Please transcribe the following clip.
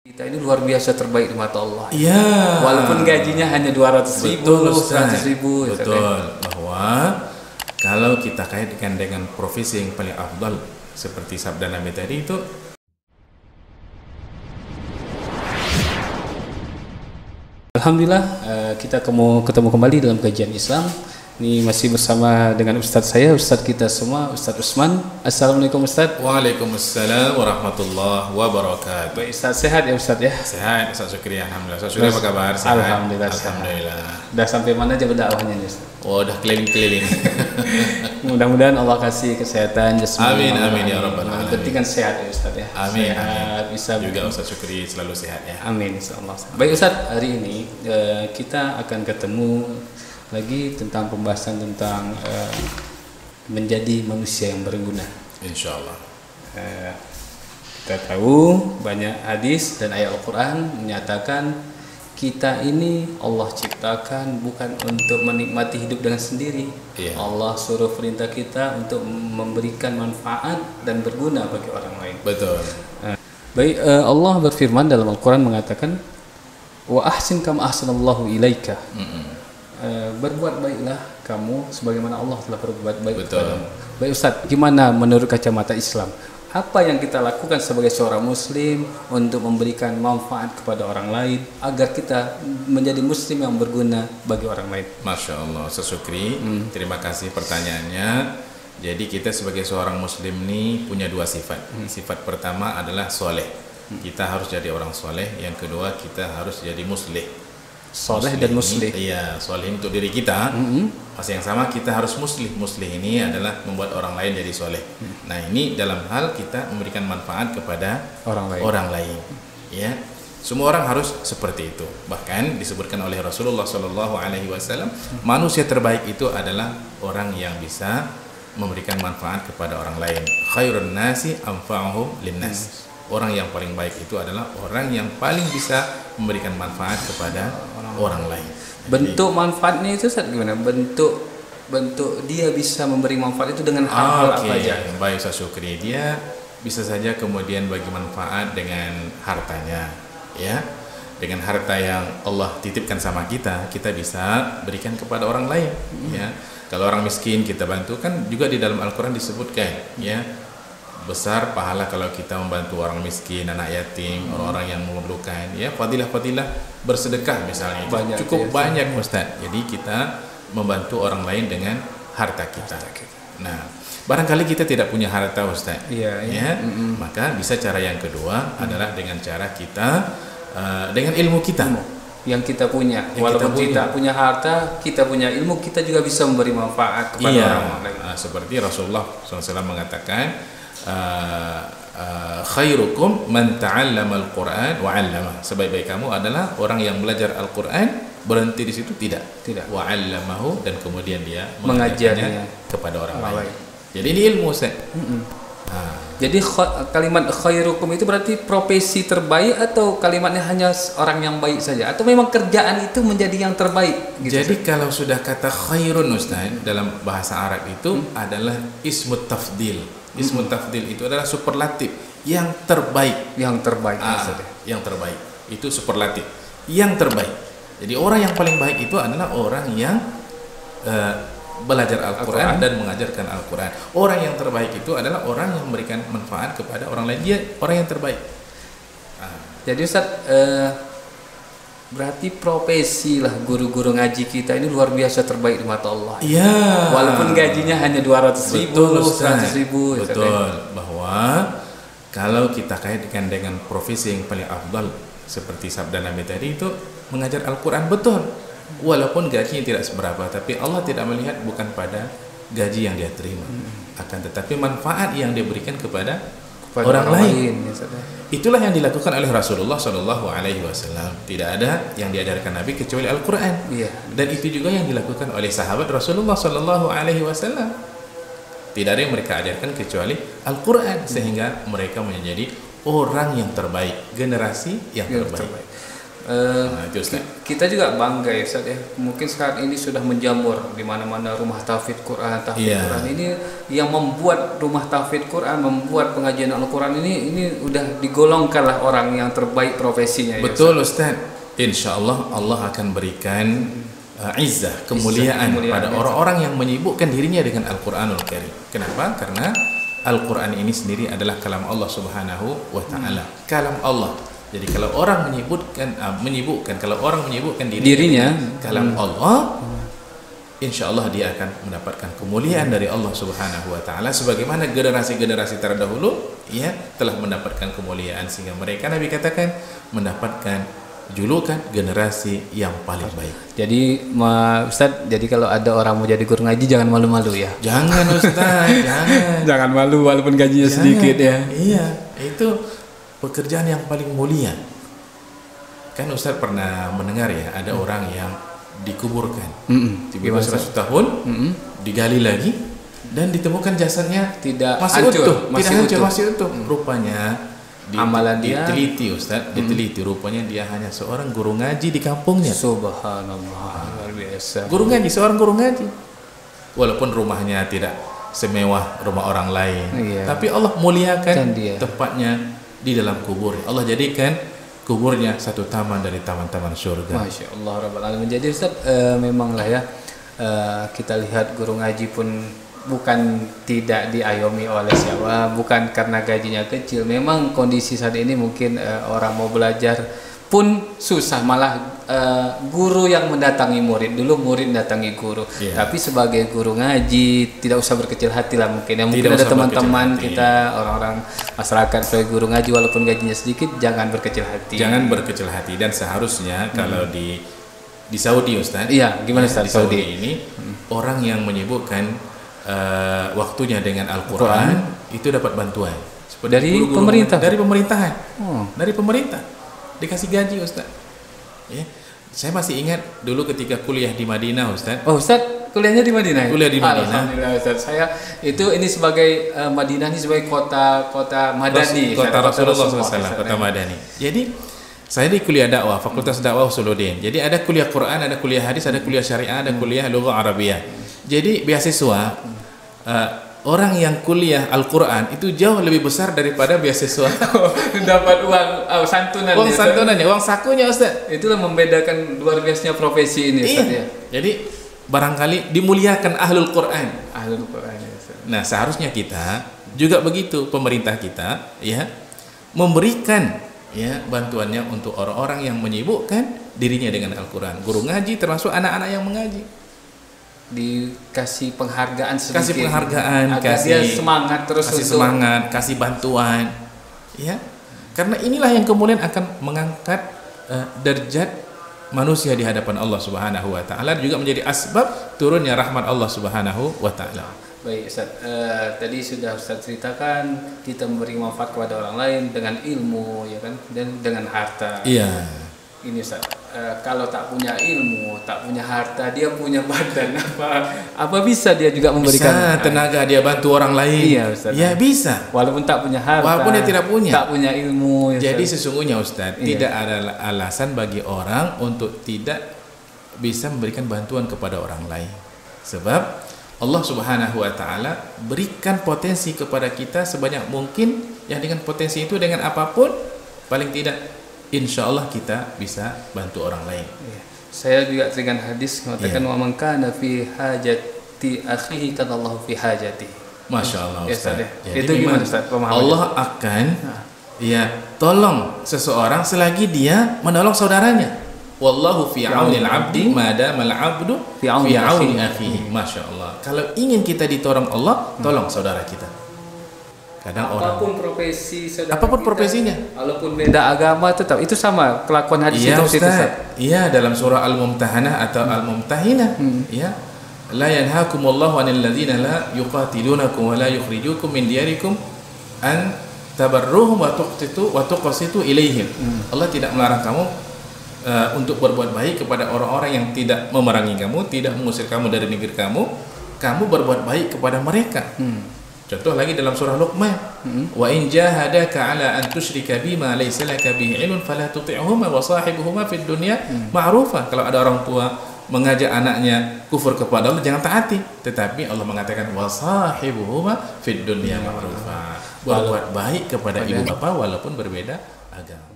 Kita ini luar biasa terbaik di mata Allah. Iya. Walaupun gajinya hanya 200.000, 100.000. Betul. Bahwa kalau kita kaitkan dengan profesi yang paling afdal seperti sabda Nabi tadi itu, Alhamdulillah, kita ketemu kembali dalam kajian Islam. Ini masih bersama dengan Ustadz saya, Ustadz kita semua, Ustadz Usman. Assalamualaikum Ustadz. Waalaikumsalam warahmatullahi wabarakatuh. Baik Ustadz, sehat ya Ustadz ya? Sehat, Ustadz Syukri, alhamdulillah. Ustadz Syukri apa kabar? Sehat? Alhamdulillah. Alhamdulillah. Udah sampai mana aja berdakwahnya nih Ustadz? Oh, udah keliling-keliling. Mudah-mudahan Allah kasih kesehatan jasmani. Amin, amin ya rabbal alamin. Penting kan sehat ya Ustadz ya. Amin, Sehat, amin. bisa Juga Ustadz Syukri selalu sehat ya. Amin insyaallah. Baik Ustadz, hari ini kita akan ketemu lagi tentang pembahasan tentang menjadi manusia yang berguna. Insyaallah. Kita tahu banyak hadis dan ayat Al-Quran menyatakan kita ini Allah ciptakan bukan untuk menikmati hidup dengan sendiri. Iya. Allah suruh perintah kita untuk memberikan manfaat dan berguna bagi orang lain. Betul. Baik, Allah berfirman dalam Al-Quran mengatakan, wa ahsin kama ahsanallahu ilaika. Berbuat baiklah kamu sebagaimana Allah telah berbuat baik kepadamu. Baik Ustadz, gimana menurut kacamata Islam? Apa yang kita lakukan sebagai seorang muslim untuk memberikan manfaat kepada orang lain agar kita menjadi muslim yang berguna bagi orang lain? Masya Allah, Ustadz Syukri, terima kasih pertanyaannya. Jadi kita sebagai seorang muslim ini punya dua sifat. Sifat pertama adalah soleh. Kita harus jadi orang soleh. Yang kedua, kita harus jadi muslih. Soleh dan muslih. Iya, soleh untuk diri kita. Masih yang sama, kita harus muslih. Muslih ini adalah membuat orang lain jadi soleh. Nah, ini dalam hal kita memberikan manfaat kepada orang lain. Ya, semua orang harus seperti itu. Bahkan disebutkan oleh Rasulullah SAW, manusia terbaik itu adalah orang yang bisa memberikan manfaat kepada orang lain. Khairun nasi anfa'uhum linnas. Orang yang paling baik itu adalah orang yang paling bisa memberikan manfaat kepada orang lain. Bentuk manfaatnya itu Ustaz gimana? Bentuk dia bisa memberi manfaat itu dengan hal-hal apa aja? Baik Ustaz Syukri, dia bisa saja kemudian bagi manfaat dengan hartanya, ya. Dengan harta yang Allah titipkan sama kita bisa berikan kepada orang lain, ya. Kalau orang miskin kita bantu, kan juga di dalam Al-Qur'an disebutkan, ya. Besar pahala kalau kita membantu orang miskin, anak yatim, orang-orang yang memerlukan, ya. Fadilah-fadilah bersedekah misalnya itu cukup banyak Ustaz. Jadi kita membantu orang lain dengan harta kita. Nah, barangkali kita tidak punya harta Ustaz, ya. Maka bisa cara yang kedua adalah dengan cara kita dengan ilmu kita. Yang kita punya, walaupun kita punya harta, kita punya ilmu, kita juga bisa memberi manfaat kepada orang lain. Seperti Rasulullah SAW mengatakan, khairukum man ta'allama al-Qur'an wa 'allama. Sebaik-baik kamu adalah orang yang belajar Al-Qur'an, berhenti di situ tidak. Wa 'allamahu, dan kemudian dia mengajarnya kepada orang lain. Jadi ini ilmu Ustaz. Jadi kalimat khairukum itu berarti profesi terbaik atau kalimatnya hanya orang yang baik saja, atau memang kerjaan itu menjadi yang terbaik gitu? Jadi kalau sudah kata khairun Ustaz dalam bahasa Arab itu adalah ismut tafdil. Ismut tafdil itu adalah superlatif yang terbaik. Yang terbaik. Yang terbaik itu superlatif yang terbaik. Jadi orang yang paling baik itu adalah orang yang belajar Al-Quran dan mengajarkan Al-Quran. Orang yang terbaik itu adalah orang yang memberikan manfaat kepada orang lain. Dia orang yang terbaik. Jadi Ustaz, berarti profesi lah guru-guru ngaji kita ini luar biasa terbaik di mata Allah. Iya. Walaupun gajinya hanya 200.000, 100.000. Betul. Bahwa kalau kita kaitkan dengan profesi yang paling afdal seperti sabda Nabi tadi itu mengajar Al-Quran, betul. Walaupun gajinya tidak seberapa, tapi Allah tidak melihat bukan pada gaji yang dia terima, akan tetapi manfaat yang dia berikan kepada orang lain. Itulah yang dilakukan oleh Rasulullah SAW. Tidak ada yang diajarkan Nabi kecuali Al-Quran. Dan itu juga yang dilakukan oleh sahabat Rasulullah SAW. Tidak ada yang mereka ajarkan kecuali Al-Quran, sehingga mereka menjadi orang yang terbaik, generasi yang terbaik. Itu Ustaz. Kita juga bangga ya Ustaz ya. Mungkin saat ini sudah menjamur di mana-mana rumah tahfidz Quran, Quran ini yang membuat rumah tahfidz Quran, membuat pengajian Al-Quran ini udah digolongkan lah orang yang terbaik profesinya. Betul ya, Ustaz. Insya Allah Allah akan berikan izzah, kemuliaan pada orang-orang yang menyibukkan dirinya dengan Al-Quranul Karim. Kenapa? Karena Al-Quran ini sendiri adalah kalam Allah Subhanahu wa Ta'ala. Kalam Allah. Jadi kalau orang kalau orang menyibukkan dirinya kalam Allah, insya Allah dia akan mendapatkan kemuliaan dari Allah Subhanahu wa Ta'ala, sebagaimana generasi-generasi terdahulu ya telah mendapatkan kemuliaan, sehingga mereka Nabi katakan mendapatkan julukan generasi yang paling baik. Jadi Ustaz, jadi kalau ada orang mau jadi guru ngaji jangan malu-malu ya. Jangan Ustaz, jangan malu walaupun gajinya sedikit ya. Iya, itu pekerjaan yang paling mulia. Kan Ustaz pernah mendengar ya, ada orang yang dikuburkan tiba-tiba 100 tahun digali lagi dan ditemukan jasadnya masih utuh. Rupanya amalan dia diteliti Ustaz, rupanya dia hanya seorang guru ngaji di kampungnya. Subhanallah, luar biasa. Seorang guru ngaji. Walaupun rumahnya tidak semewah rumah orang lain, tapi Allah muliakan tempatnya di dalam kubur. Allah jadikan kuburnya satu taman dari taman-taman surga. Masya Allah Rabbal Alamin. Jadi Ustaz, memanglah ya, kita lihat guru ngaji pun bukan tidak diayomi oleh siapa, bukan karena gajinya kecil. Memang kondisi saat ini mungkin orang mau belajar pun susah, malah guru yang mendatangi murid. Dulu murid mendatangi guru, tapi sebagai guru ngaji tidak usah berkecil hati lah mungkin. Ya, mungkin ada teman-teman kita, orang-orang masyarakat sebagai guru ngaji walaupun gajinya sedikit, jangan berkecil hati. Jangan berkecil hati, dan seharusnya kalau di Saudi Ustaz. Iya, gimana Ustaz? Di Saudi ini orang yang menyibukkan waktunya dengan Al-Quran itu dapat bantuan dari pemerintah. Dari pemerintahan. Dari pemerintah dikasih gaji Ustaz. Ya. Saya masih ingat dulu ketika kuliah di Madinah Ustaz. Oh Ustaz, kuliahnya di Madinah? Kuliah di Madinah. Alhamdulillah Ustaz. Saya ini sebagai Madinah ini sebagai kota madani. Kota Rasulullah SAW, kota madani. Jadi saya di kuliah dakwah, Fakultas Dakwah Usuluddin. Jadi ada kuliah Quran, ada kuliah hadis, ada kuliah syariah, ada kuliah lughah Arabiyah. Jadi beasiswa orang yang kuliah Al-Quran itu jauh lebih besar daripada beasiswa. Dapat uang santunan. Uang santunannya, uang sakunya Ustaz. Itulah membedakan luar biasanya profesi ini Ustaz ya. Jadi barangkali dimuliakan ahlul Quran. Ahlul Quran ya Ustaz. Nah, seharusnya kita juga begitu, pemerintah kita ya memberikan ya bantuannya untuk orang-orang yang menyibukkan dirinya dengan Al-Quran. Guru ngaji termasuk anak-anak yang mengaji. Dikasih penghargaan sedikit. Kasih penghargaan, kasih dia semangat terus, kasih semangat, kasih bantuan, ya. Karena inilah yang kemudian akan mengangkat derajat manusia di hadapan Allah Subhanahu wa Ta'ala, juga menjadi asbab turunnya rahmat Allah Subhanahu wa Ta'ala. Baik Ustaz, tadi sudah Ustaz ceritakan kita memberi manfaat kepada orang lain dengan ilmu, ya kan, dan dengan harta. Iya. Ini Ustaz, kalau tak punya ilmu, tak punya harta, dia punya badan apa bisa dia juga memberikan tenaga, dia bantu orang lain? Iya Ustaz. Ya bisa. Walaupun tak punya harta, walaupun dia tidak punya, tak punya ilmu. Ya, jadi sesungguhnya Ustaz, tidak ada alasan bagi orang untuk tidak bisa memberikan bantuan kepada orang lain. Sebab Allah Subhanahu wa Ta'ala berikan potensi kepada kita sebanyak mungkin, yang dengan potensi itu, dengan apapun, paling tidak insya Allah kita bisa bantu orang lain. Saya juga dengan hadis mengatakan wa man kana fi hajati akhihi kana Allah fi hajati. Masya Allah Ustaz. Jadi itu gimana Ustaz pemahamannya? Allah akan tolong seseorang selagi dia menolong saudaranya. Wallahu fi aunil abdi madamal abdu fi auni akhihi. Masya Allah. Kalau ingin kita ditolong Allah, tolong saudara kita. Kadang apapun profesi saudara apapun kita, profesinya, walaupun beda agama, tetap itu sama kelakuan hadis itu Ustaz. Iya, dalam surah Al-Mumtahanah atau Al-Mumtahinah, ya. La yanhaakumullahu 'anil ladzina la yuqatilunakum wa la yukhrijukum min diyarikum an tabarruhum wa tuqsitu ilaihim. Allah tidak melarang kamu untuk berbuat baik kepada orang-orang yang tidak memerangi kamu, tidak mengusir kamu dari negeri kamu. Kamu berbuat baik kepada mereka. Contoh lagi dalam surah Luqman, wa in jahadaka ala an tusyrika bima laysa laka bihi ilmun fala tuti'huma wa sahibuhuma fid dunya ma'rufa. Kalau ada orang tua mengajak anaknya kufur kepada Allah, jangan taati. Tetapi Allah mengatakan wa sahibuhuma fid dunya ma'rufa. Berbuat baik kepada ibu bapak walaupun berbeda agama.